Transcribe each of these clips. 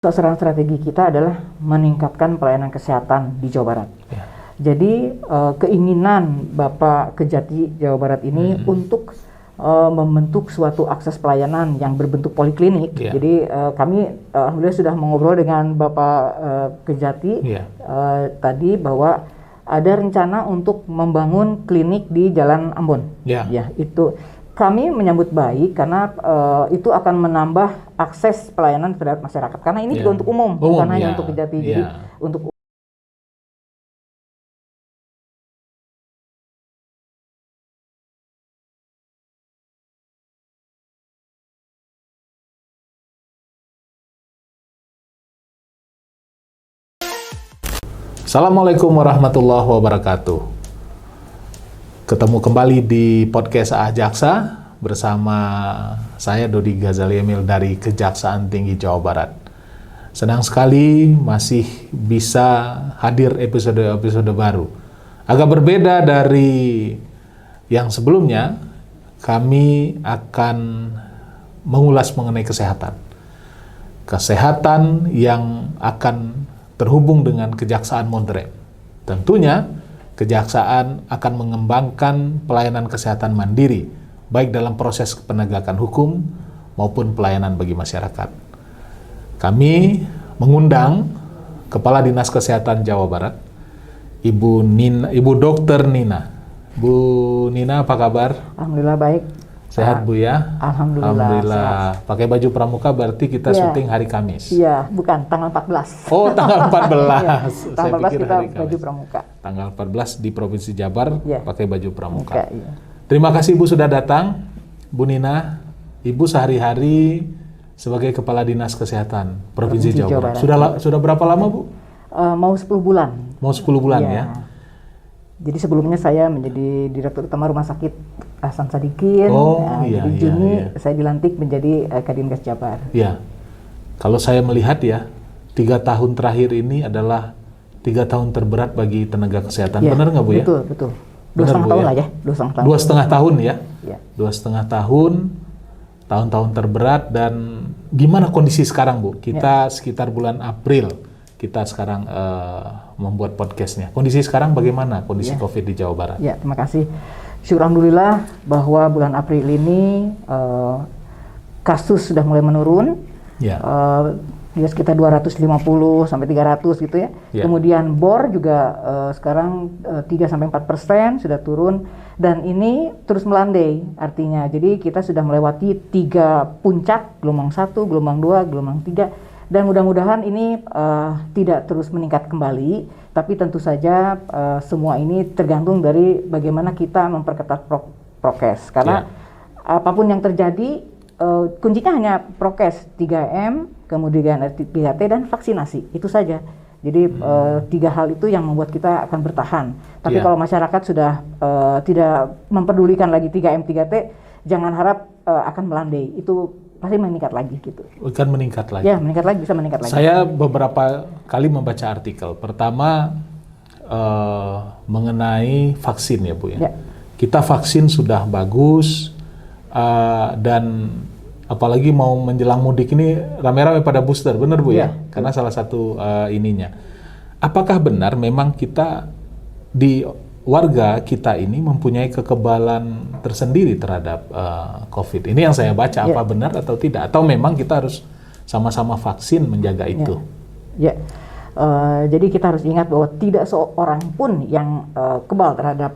Sasaran strategi kita adalah meningkatkan pelayanan kesehatan di Jawa Barat. Ya. Jadi keinginan Bapak Kejati Jawa Barat ini untuk membentuk suatu akses pelayanan yang berbentuk poliklinik. Ya. Jadi kami alhamdulillah sudah mengobrol dengan Bapak Kejati tadi bahwa ada rencana untuk membangun klinik di Jalan Ambon. Ya. Ya, itu kami menyambut baik karena itu akan menambah akses pelayanan terhadap masyarakat. Karena ini juga untuk umum, bukan hanya untuk Kejati. Jadi untuk Assalamualaikum warahmatullahi wabarakatuh. Ketemu kembali di podcast Jaksa bersama saya Dodi Ghazali Emil dari Kejaksaan Tinggi Jawa Barat. Senang sekali masih bisa hadir episode-episode baru. Agak berbeda dari yang sebelumnya, kami akan mengulas mengenai kesehatan. Kesehatan yang akan terhubung dengan Kejaksaan Modern. Tentunya, Kejaksaan akan mengembangkan pelayanan kesehatan mandiri, baik dalam proses penegakan hukum maupun pelayanan bagi masyarakat. Kami mengundang Kepala Dinas Kesehatan Jawa Barat, Ibu Dr. Nina. Bu Nina, apa kabar? alhamdulillah baik. Sehat Bu ya? Alhamdulillah. Pakai baju pramuka berarti kita syuting hari Kamis. Iya, bukan tanggal 14. Oh, tanggal 14. Ya, tanggal 14 Saya pikir kita hari baju Kamis. pramuka. Tanggal 14 di Provinsi Jabar pakai baju pramuka. Iya. Terima kasih Bu sudah datang. Bu Nina, Ibu sehari-hari sebagai Kepala Dinas Kesehatan Provinsi Jawa Barat. Sudah berapa lama Bu? Mau 10 bulan. Mau 10 bulan ya. Jadi sebelumnya saya menjadi Direktur Utama Rumah Sakit Hasan Sadikin. Jadi Juni saya dilantik menjadi Kadinkes Jabar. Ya, kalau saya melihat ya, 3 tahun terakhir ini adalah 3 tahun terberat bagi tenaga kesehatan. Benar nggak Bu ya? Betul. 2,5 tahun lah ya. 2,5 tahun. 2,5 tahun ya? Ya. 2,5 tahun, tahun-tahun terberat. Dan gimana kondisi sekarang Bu? Kita sekitar bulan April, kita sekarang membuat podcastnya. Kondisi sekarang bagaimana kondisi COVID di Jawa Barat? Ya, terima kasih. Syukur alhamdulillah bahwa bulan April ini kasus sudah mulai menurun. Ya. Dia sekitar 250 sampai 300 gitu ya. Kemudian BOR juga sekarang 3-4% sudah turun dan ini terus melandai artinya. Jadi kita sudah melewati 3 puncak, gelombang 1, gelombang 2, gelombang 3. Dan mudah-mudahan ini tidak terus meningkat kembali, tapi tentu saja semua ini tergantung dari bagaimana kita memperketat prokes. Karena apapun yang terjadi, kuncinya hanya prokes 3M, kemudian 3T dan vaksinasi, itu saja. Jadi 3 hal itu yang membuat kita akan bertahan. Tapi kalau masyarakat sudah tidak memperdulikan lagi 3M, 3T, jangan harap akan melandai. Itu pasti meningkat lagi gitu. Kan meningkat lagi. Ya, meningkat lagi, bisa meningkat lagi. Saya beberapa kali membaca artikel. Pertama mengenai vaksin ya Bu ya. Kita vaksin sudah bagus dan apalagi mau menjelang mudik ini rame-rame pada booster, benar Bu ya? Karena salah satu ininya. Apakah benar memang kita di warga kita ini mempunyai kekebalan tersendiri terhadap COVID. Ini yang saya baca, apa benar atau tidak? Atau memang kita harus sama-sama vaksin menjaga itu? Jadi kita harus ingat bahwa tidak seorang pun yang kebal terhadap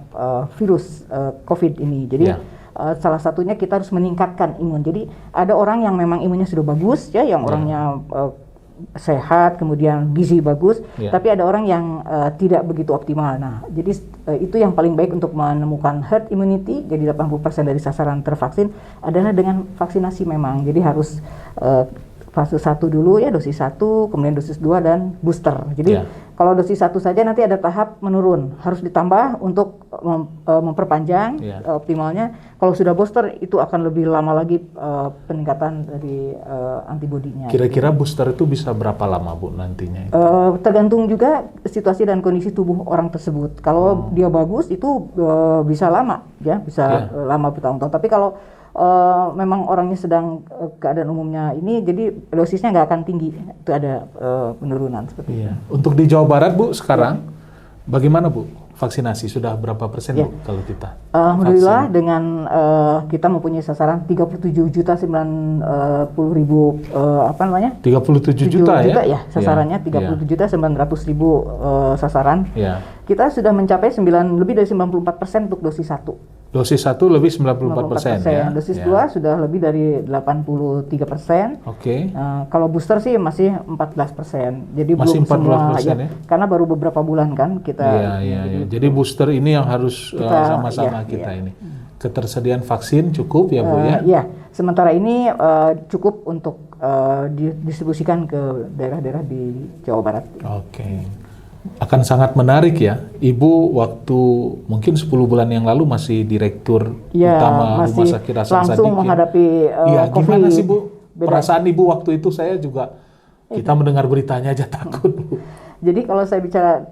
virus COVID ini. Jadi salah satunya kita harus meningkatkan imun. Jadi ada orang yang memang imunnya sudah bagus, ya, yang orangnya sehat, kemudian gizi bagus, tapi ada orang yang tidak begitu optimal. Nah, jadi itu yang paling baik untuk menemukan herd immunity, jadi 80% dari sasaran tervaksin adalah dengan vaksinasi memang. Jadi harus fase 1 dulu ya, dosis 1, kemudian dosis 2 dan booster. Jadi kalau dosis 1 saja nanti ada tahap menurun, harus ditambah untuk memperpanjang optimalnya. Kalau sudah booster itu akan lebih lama lagi peningkatan dari antibodinya. Kira-kira booster itu bisa berapa lama Bu nantinya? Tergantung juga situasi dan kondisi tubuh orang tersebut. Kalau dia bagus itu bisa lama ya, bisa lama bertahun-tahun. Tapi kalau memang orangnya sedang keadaan umumnya ini, jadi dosisnya nggak akan tinggi, itu ada penurunan seperti itu. Untuk di Jawa Barat Bu sekarang bagaimana Bu vaksinasi, sudah berapa persen Bu kalau kita? Alhamdulillah dengan kita mempunyai sasaran 37.090.000 37 juta ya sasarannya 37.900.000 sasaran. Kita sudah mencapai lebih dari 94% untuk dosis 1. Dosis 1 lebih 94% ya. Dosis 2 sudah lebih dari 83%. Kalau booster sih masih 14%. Jadi masih belum 14% semua ya, karena baru beberapa bulan kan kita. Jadi booster ini yang harus sama-sama kita ini. Ketersediaan vaksin cukup ya Bu ya? Iya, sementara ini cukup untuk didistribusikan ke daerah-daerah di Jawa Barat. Akan sangat menarik ya, Ibu waktu mungkin 10 bulan yang lalu masih Direktur Utama Rumah Sakit Hasan Sadikin. Langsung menghadapi COVID. Gimana sih Bu? Perasaan Ibu waktu itu? Saya juga, kita mendengar beritanya aja takut Bu. Jadi kalau saya bicara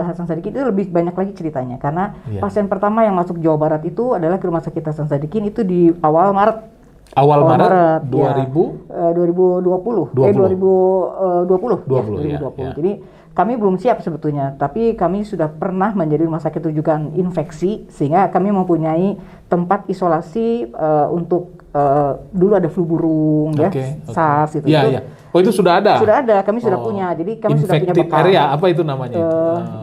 Hasan Sadikin itu lebih banyak lagi ceritanya, karena pasien pertama yang masuk Jawa Barat itu adalah ke Rumah Sakit Hasan Sadikin itu di awal Maret. Awal Maret 2020. 2020. Jadi kami belum siap sebetulnya, tapi kami sudah pernah menjadi rumah sakit rujukan infeksi, sehingga kami mempunyai tempat isolasi untuk dulu ada flu burung, SARS itu. Oh itu sudah ada? Sudah ada, kami sudah punya. Jadi kami sudah punya bekal. Area apa itu namanya?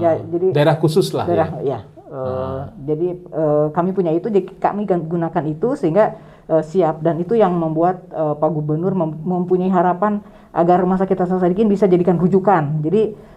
Jadi daerah khusus lah. Jadi kami punya itu, jadi kami gunakan itu sehingga siap, dan itu yang membuat Pak Gubernur mempunyai harapan agar Rumah Sakit Hasan Sadikin bisa jadikan rujukan. Jadi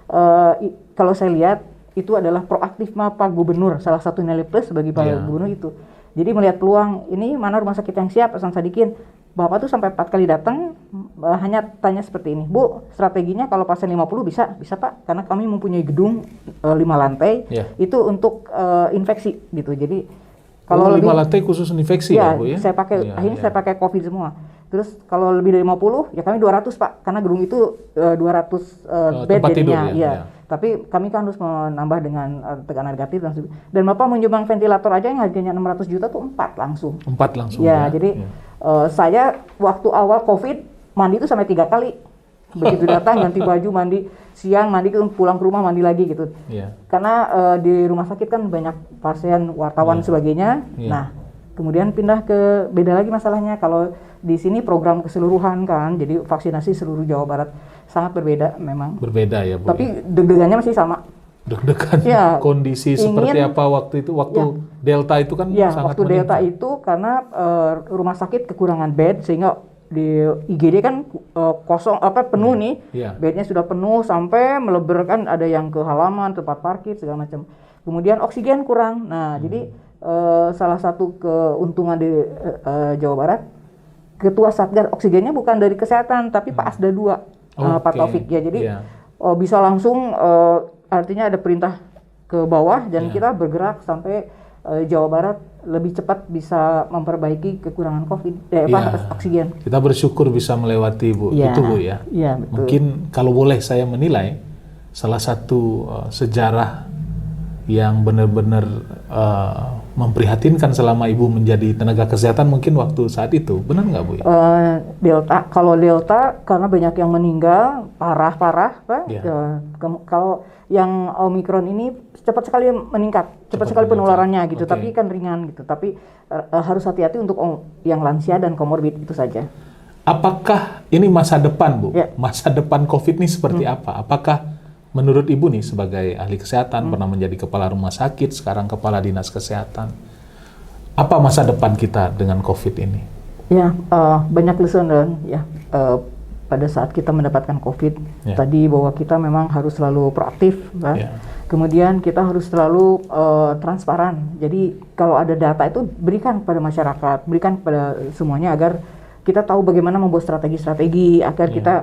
kalau saya lihat itu adalah proaktif Pak Gubernur, salah satu nilai plus bagi Pak Gubernur itu. Jadi melihat peluang ini, mana rumah sakit yang siap Hasan Sadikin. Bapak tuh sampai 4 kali datang hanya tanya seperti ini, Bu, strateginya kalau pasien 50 bisa Pak, karena kami mempunyai gedung 5 lantai itu untuk infeksi gitu. Jadi kalau 5 lantai khusus infeksi ya Bu ya? Saya pakai akhirnya saya pakai COVID semua. Terus kalau lebih dari 50 ya kami 200 Pak, karena gedung itu 200 bed jadinya. Tapi kami kan harus menambah dengan tekanan negatif dan Bapak menyumbang ventilator aja yang harganya 600 juta tuh 4 langsung. 4 langsung. Jadi saya waktu awal COVID mandi itu sampai 3 kali. Begitu datang ganti baju, mandi siang, mandi pulang ke rumah mandi lagi gitu. Karena di rumah sakit kan banyak pasien, wartawan sebagainya. Nah, kemudian pindah ke beda lagi masalahnya. Kalau di sini program keseluruhan kan, jadi vaksinasi seluruh Jawa Barat, sangat berbeda memang. Berbeda ya Bu. Tapi deg-degannya masih sama. Deg-degan kondisi seperti apa waktu itu? Waktu Delta itu kan sangat waktu Delta itu karena rumah sakit kekurangan bed, sehingga di IGD kan kosong penuh nih. Bednya sudah penuh sampai melebar, kan ada yang ke halaman, tempat parkir segala macam. Kemudian oksigen kurang. Nah, jadi salah satu keuntungan di Jawa Barat, Ketua Satgas oksigennya bukan dari kesehatan tapi Pak Asda II, Pak Taufik ya. Jadi bisa langsung artinya ada perintah ke bawah dan kita bergerak sampai Jawa Barat lebih cepat bisa memperbaiki kekurangan oksigen. Kita bersyukur bisa melewati Bu itu Bu ya. Betul. Mungkin kalau boleh saya menilai salah satu sejarah yang benar-benar memprihatinkan selama Ibu menjadi tenaga kesehatan mungkin waktu saat itu, benar nggak Bu? Kalau Delta karena banyak yang meninggal parah Pak. Kalau yang Omicron ini cepat sekali meningkat, cepat sekali penularannya gitu. Tapi kan ringan gitu. Tapi harus hati-hati untuk yang lansia dan komorbid itu saja. Apakah ini masa depan Bu? Masa depan COVID ini seperti apa? Apakah menurut Ibu nih sebagai ahli kesehatan, pernah menjadi kepala rumah sakit, sekarang kepala dinas kesehatan, apa masa depan kita dengan COVID ini? Banyak lesson learned pada saat kita mendapatkan COVID. Tadi bahwa kita memang harus selalu proaktif, kemudian kita harus selalu transparan. Jadi kalau ada data itu berikan kepada masyarakat, berikan kepada semuanya agar kita tahu bagaimana membuat strategi-strategi agar kita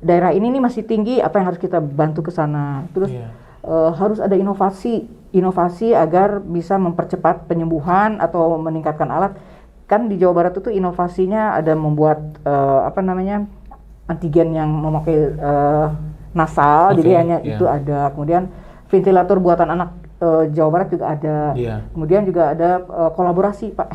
daerah ini nih masih tinggi, apa yang harus kita bantu ke sana. Terus harus ada inovasi agar bisa mempercepat penyembuhan atau meningkatkan alat. Kan di Jawa Barat itu inovasinya ada membuat antigen yang memakai nasal, jadi hanya itu ada. Kemudian ventilator buatan anak Jawa Barat juga ada. Kemudian juga ada kolaborasi Pak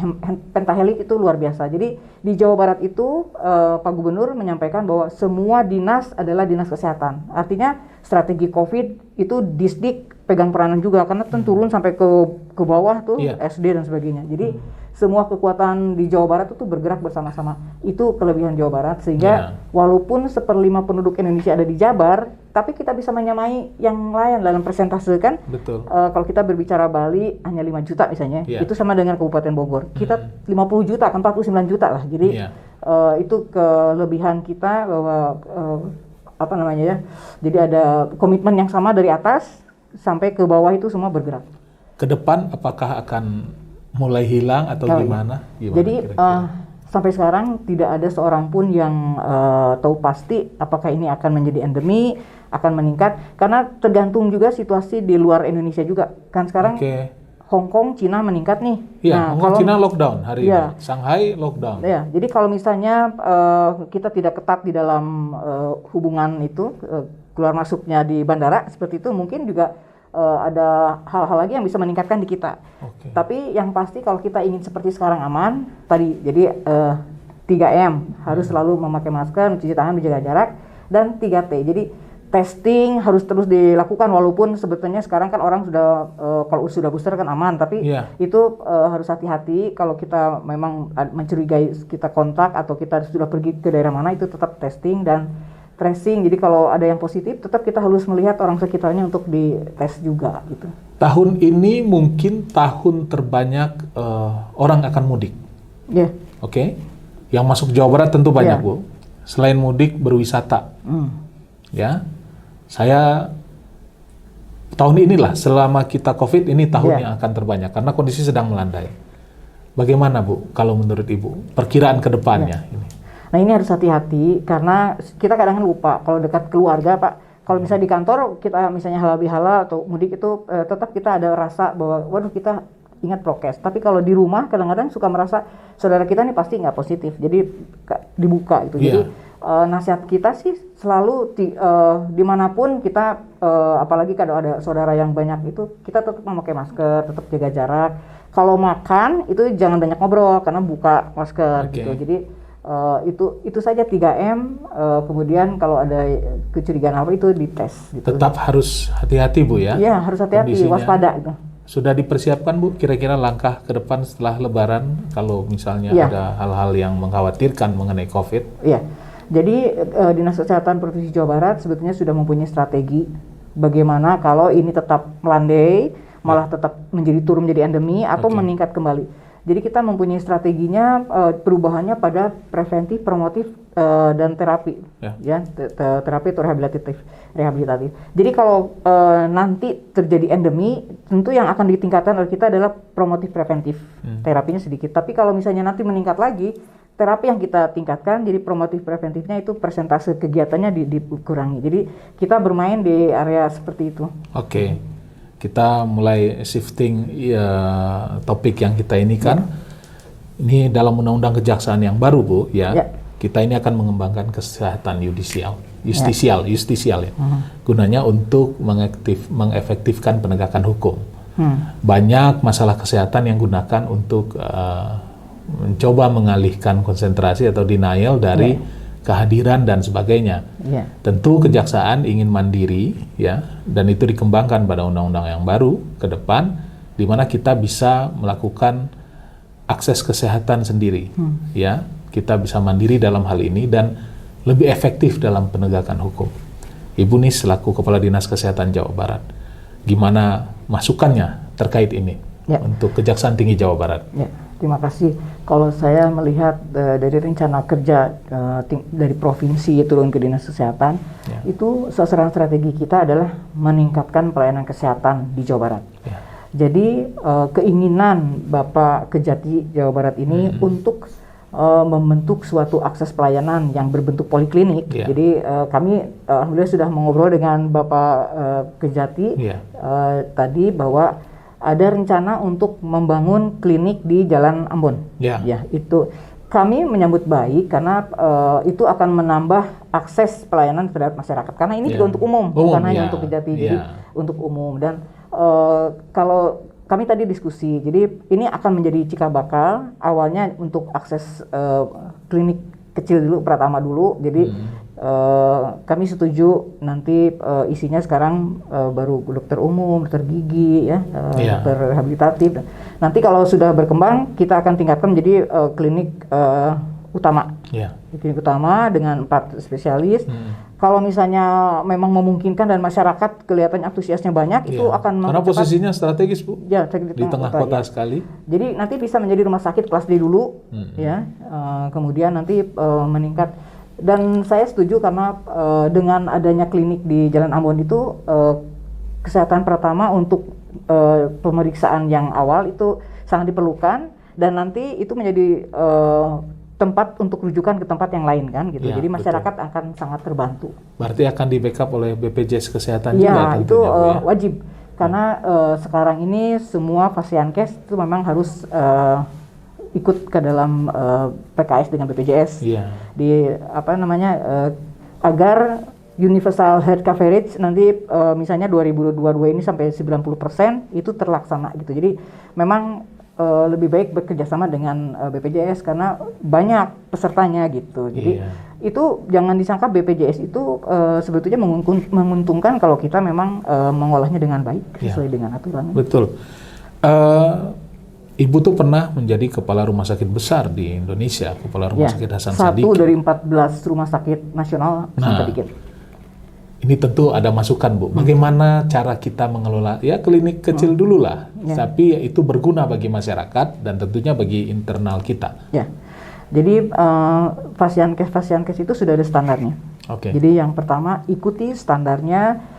Pentahelix itu luar biasa. Jadi di Jawa Barat itu Pak Gubernur menyampaikan bahwa semua dinas adalah dinas kesehatan. Artinya strategi COVID itu Disdik pegang peranan juga karena turun sampai ke bawah tuh SD dan sebagainya. Jadi semua kekuatan di Jawa Barat itu bergerak bersama-sama. Itu kelebihan Jawa Barat sehingga walaupun 1/5 penduduk Indonesia ada di Jabar, tapi kita bisa menyamai yang lain dalam persentase kan. Betul. Kalau kita berbicara Bali hanya 5 juta misalnya, itu sama dengan Kabupaten Bogor. Kita 50 juta, kan 49 juta lah. Jadi itu kelebihan kita bahwa apa namanya ya. Jadi ada komitmen yang sama dari atas sampai ke bawah itu semua bergerak. Ke depan apakah akan mulai hilang atau gimana? Jadi sampai sekarang tidak ada seorang pun yang tahu pasti apakah ini akan menjadi endemi, akan meningkat karena tergantung juga situasi di luar Indonesia juga. Kan sekarang Hong Kong, Cina meningkat nih. Iya, Hong Kong, Cina lockdown hari ini. Shanghai lockdown. Ya, jadi kalau misalnya kita tidak ketat di dalam hubungan itu keluar masuknya di bandara seperti itu, mungkin juga ada hal-hal lagi yang bisa meningkatkan di kita. Tapi yang pasti kalau kita ingin seperti sekarang aman, tadi jadi 3M harus selalu memakai masker, mencuci tangan, menjaga jarak, dan 3T. Jadi testing harus terus dilakukan walaupun sebetulnya sekarang kan orang sudah kalau sudah booster kan aman, tapi itu harus hati-hati kalau kita memang mencurigai kita kontak atau kita sudah pergi ke daerah mana itu tetap testing dan tracing. Jadi kalau ada yang positif tetap kita harus melihat orang sekitarnya untuk dites juga gitu. Tahun ini mungkin tahun terbanyak orang akan mudik. Oke. Yang masuk Jawa Barat tentu banyak, Bu. Selain mudik berwisata. Ya. Saya tahun inilah selama kita Covid ini tahun yang akan terbanyak karena kondisi sedang melandai. Bagaimana, Bu, kalau menurut Ibu perkiraan ke depannya ini? Nah ini harus hati-hati karena kita kadang lupa kalau dekat keluarga Pak. Kalau misalnya di kantor kita misalnya halal bihalal atau mudik itu tetap kita ada rasa bahwa waduh kita ingat prokes. Tapi kalau di rumah kadang-kadang suka merasa saudara kita nih pasti nggak positif. Jadi dibuka gitu. Jadi nasihat kita sih selalu dimanapun kita apalagi kalau ada saudara yang banyak itu kita tetap memakai masker, tetap jaga jarak. Kalau makan itu jangan banyak ngobrol karena buka masker gitu. Jadi itu saja 3M, kemudian kalau ada kecurigaan apa itu dites gitu. Tetap harus hati-hati, Bu, ya? Iya, harus hati-hati, waspada gitu. Sudah dipersiapkan, Bu, kira-kira langkah ke depan setelah Lebaran kalau misalnya ada hal-hal yang mengkhawatirkan mengenai COVID? Iya, jadi Dinas Kesehatan Provinsi Jawa Barat sebetulnya sudah mempunyai strategi bagaimana kalau ini tetap melandai, malah tetap turun menjadi endemi atau meningkat kembali. Jadi kita mempunyai strateginya perubahannya pada preventif, promotif, dan terapi, terapi atau rehabilitatif. Jadi kalau nanti terjadi endemi, tentu yang akan ditingkatkan oleh kita adalah promotif preventif, terapinya sedikit. Tapi kalau misalnya nanti meningkat lagi, terapi yang kita tingkatkan, jadi promotif preventifnya itu persentase kegiatannya dikurangi. Jadi kita bermain di area seperti itu. Kita mulai shifting topik yang kita ini kan. Ini dalam Undang-Undang Kejaksaan yang baru, Bu, kita ini akan mengembangkan kesehatan justisial ya. Gunanya untuk mengefektifkan penegakan hukum. Banyak masalah kesehatan yang gunakan untuk mencoba mengalihkan konsentrasi atau denial dari kehadiran dan sebagainya. Tentu kejaksaan ingin mandiri dan itu dikembangkan pada undang-undang yang baru ke depan di mana kita bisa melakukan akses kesehatan sendiri. Kita bisa mandiri dalam hal ini dan lebih efektif dalam penegakan hukum. Ibu nih selaku Kepala Dinas Kesehatan Jawa Barat, gimana masukannya terkait ini untuk Kejaksaan Tinggi Jawa Barat? Terima kasih. Kalau saya melihat dari rencana kerja dari provinsi turun ke Dinas Kesehatan, itu sasaran strategi kita adalah meningkatkan pelayanan kesehatan di Jawa Barat. Jadi keinginan Bapak Kejati Jawa Barat ini untuk membentuk suatu akses pelayanan yang berbentuk poliklinik. Jadi kami alhamdulillah sudah mengobrol dengan Bapak Kejati tadi bahwa ada rencana untuk membangun klinik di Jalan Ambon. Itu kami menyambut baik karena itu akan menambah akses pelayanan terhadap masyarakat. Karena ini juga untuk umum, bukan hanya untuk Kejati, jadi untuk umum. Dan kalau kami tadi diskusi, jadi ini akan menjadi cikal bakal awalnya untuk akses klinik kecil dulu, Pratama dulu. Jadi kami setuju nanti isinya sekarang baru dokter umum, dokter gigi, dokter rehabilitatif. Nanti kalau sudah berkembang, kita akan tingkatkan menjadi klinik utama. Klinik utama dengan 4 spesialis. Kalau misalnya memang memungkinkan dan masyarakat kelihatannya antusiasnya banyak, itu akan karena posisinya strategis, Bu. Ya, di tengah kota sekali. Jadi nanti bisa menjadi rumah sakit kelas D dulu, kemudian nanti meningkat. Dan saya setuju karena dengan adanya klinik di Jalan Ambon itu kesehatan pertama untuk pemeriksaan yang awal itu sangat diperlukan, dan nanti itu menjadi tempat untuk rujukan ke tempat yang lain kan gitu. Jadi masyarakat akan sangat terbantu. Berarti akan di backup oleh BPJS Kesehatan juga tentunya. Itu wajib karena sekarang ini semua Fasiankes itu memang harus ikut ke dalam PKS dengan BPJS. Di agar universal health coverage nanti misalnya 2022 ini sampai 90% itu terlaksana gitu. Jadi memang lebih baik bekerjasama dengan BPJS karena banyak pesertanya gitu. Jadi itu jangan disangka BPJS itu sebetulnya menguntungkan kalau kita memang mengolahnya dengan baik sesuai dengan aturan. Betul. Ibu tuh pernah menjadi kepala rumah sakit besar di Indonesia, kepala rumah sakit Hasan Sadikin. 1 dari 14 rumah sakit nasional Hasan Sadikin. Ini tentu ada masukan, Bu. Bagaimana cara kita mengelola klinik kecil dulu lah, tapi itu berguna bagi masyarakat dan tentunya bagi internal kita. Jadi Fasiankes itu sudah ada standarnya. Jadi yang pertama ikuti standarnya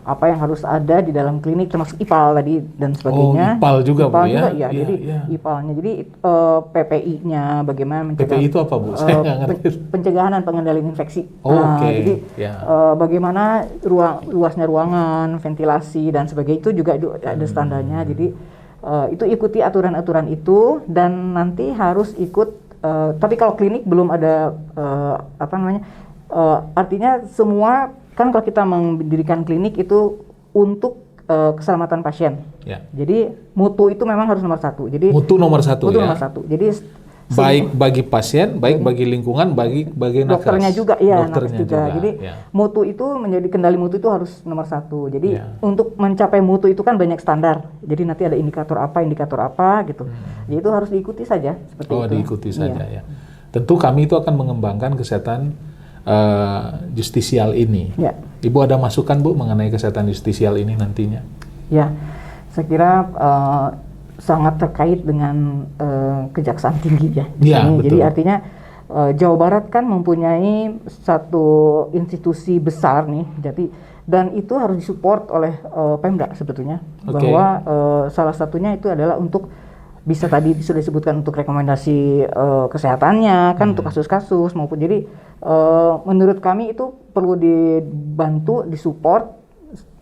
apa yang harus ada di dalam klinik termasuk IPAL tadi dan sebagainya. IPAL juga, Bu, ya? Jadi IPAL-nya, jadi PPI-nya bagaimana mencegah. PPI itu apa, Bu? Saya nggak ngerti. Pencegahan dan pengendalian infeksi. Jadi bagaimana luasnya ruangan, ventilasi dan sebagainya itu juga ada standarnya. Jadi itu ikuti aturan-aturan itu dan nanti harus ikut. Tapi kalau klinik belum ada artinya semua. Kan kalau kita mendirikan klinik itu untuk keselamatan pasien. Jadi mutu itu memang harus nomor 1. Jadi mutu nomor 1 nomor 1. Jadi baik bagi pasien, baik bagi lingkungan, bagi dokternya nakes. juga, nakes juga. Jadi mutu itu menjadi kendali mutu itu harus nomor 1. Jadi untuk mencapai mutu itu kan banyak standar. Jadi nanti ada indikator apa gitu. Jadi itu harus diikuti saja seperti itu. Diikuti saja ya. Tentu kami itu akan mengembangkan kesehatan justisial ini. Ibu ada masukan, Bu, mengenai kesehatan justisial ini nantinya? Saya kira sangat terkait dengan kejaksaan tinggi Jadi artinya Jawa Barat kan mempunyai satu institusi besar nih, dan itu harus disupport oleh Pemda sebetulnya. Bahwa salah satunya itu adalah untuk bisa tadi sudah disebutkan untuk rekomendasi kesehatannya kan untuk kasus-kasus maupun jadi menurut kami itu perlu dibantu, disupport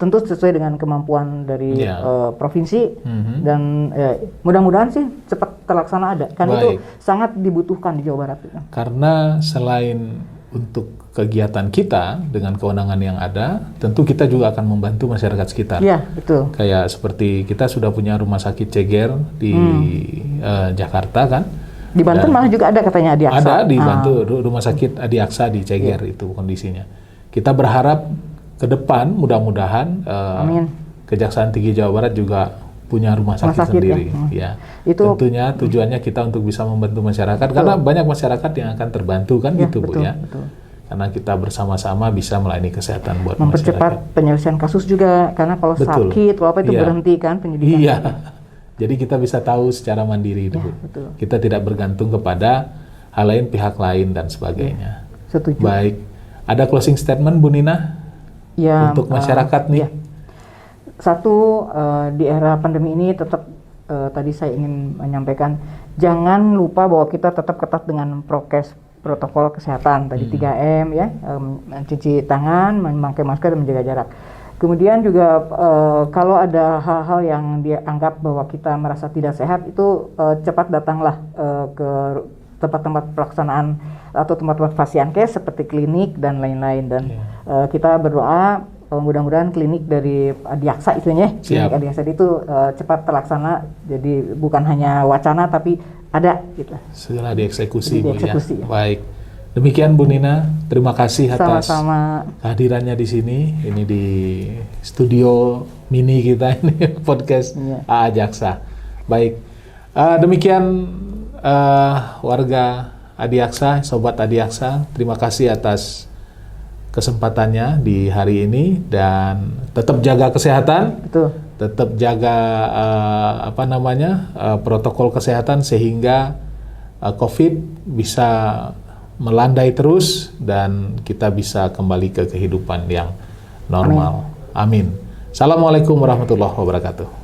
tentu sesuai dengan kemampuan dari provinsi dan mudah-mudahan sih cepat terlaksana kan itu sangat dibutuhkan di Jawa Barat. Karena selain untuk kegiatan kita dengan kewenangan yang ada, tentu kita juga akan membantu masyarakat sekitar. Betul. Kayak seperti kita sudah punya rumah sakit Ceger di Jakarta kan. Di Banten malah juga ada katanya Adi Aksa. Ada di Banten, rumah sakit Adi Aksa di Ceger itu kondisinya. Kita berharap ke depan mudah-mudahan Kejaksaan Tinggi Jawa Barat juga punya rumah sakit sendiri. Itu tentunya tujuannya kita untuk bisa membantu masyarakat karena banyak masyarakat yang akan terbantu kan gitu, Bu ya. Karena kita bersama-sama bisa melayani kesehatan buat mempercepat penyelesaian kasus juga karena kalau sakit kalau apa itu berhenti kan penyidikan. Jadi kita bisa tahu secara mandiri, Bu. Kita tidak bergantung kepada hal lain, pihak lain dan sebagainya. Setuju. Baik. Ada closing statement, Bu Nina? Untuk masyarakat nih. Satu, di era pandemi ini tetap tadi saya ingin menyampaikan jangan lupa bahwa kita tetap ketat dengan protokol kesehatan tadi 3M mencuci tangan, memakai masker dan menjaga jarak. Kemudian juga kalau ada hal-hal yang dianggap bahwa kita merasa tidak sehat itu cepat datanglah ke tempat-tempat pelaksanaan atau tempat-tempat pasienkes seperti klinik dan lain-lain. Dan kita berdoa mudah-mudahan klinik dari Adiaksa itunya, klinik Adiaksa itu cepat terlaksana. Jadi bukan hanya wacana tapi ada gitu. Segera dieksekusi, Bu, ya. Baik. Demikian Bu Nina, terima kasih atas kehadirannya di sini. Ini di studio mini kita ini podcast AA Jaksa. Baik. Demikian warga Adiaksa, sobat Adiaksa, terima kasih atas kesempatannya di hari ini dan tetap jaga kesehatan. Betul. Tetap jaga protokol kesehatan sehingga COVID bisa melandai terus dan kita bisa kembali ke kehidupan yang normal. Amin. Assalamualaikum warahmatullahi wabarakatuh.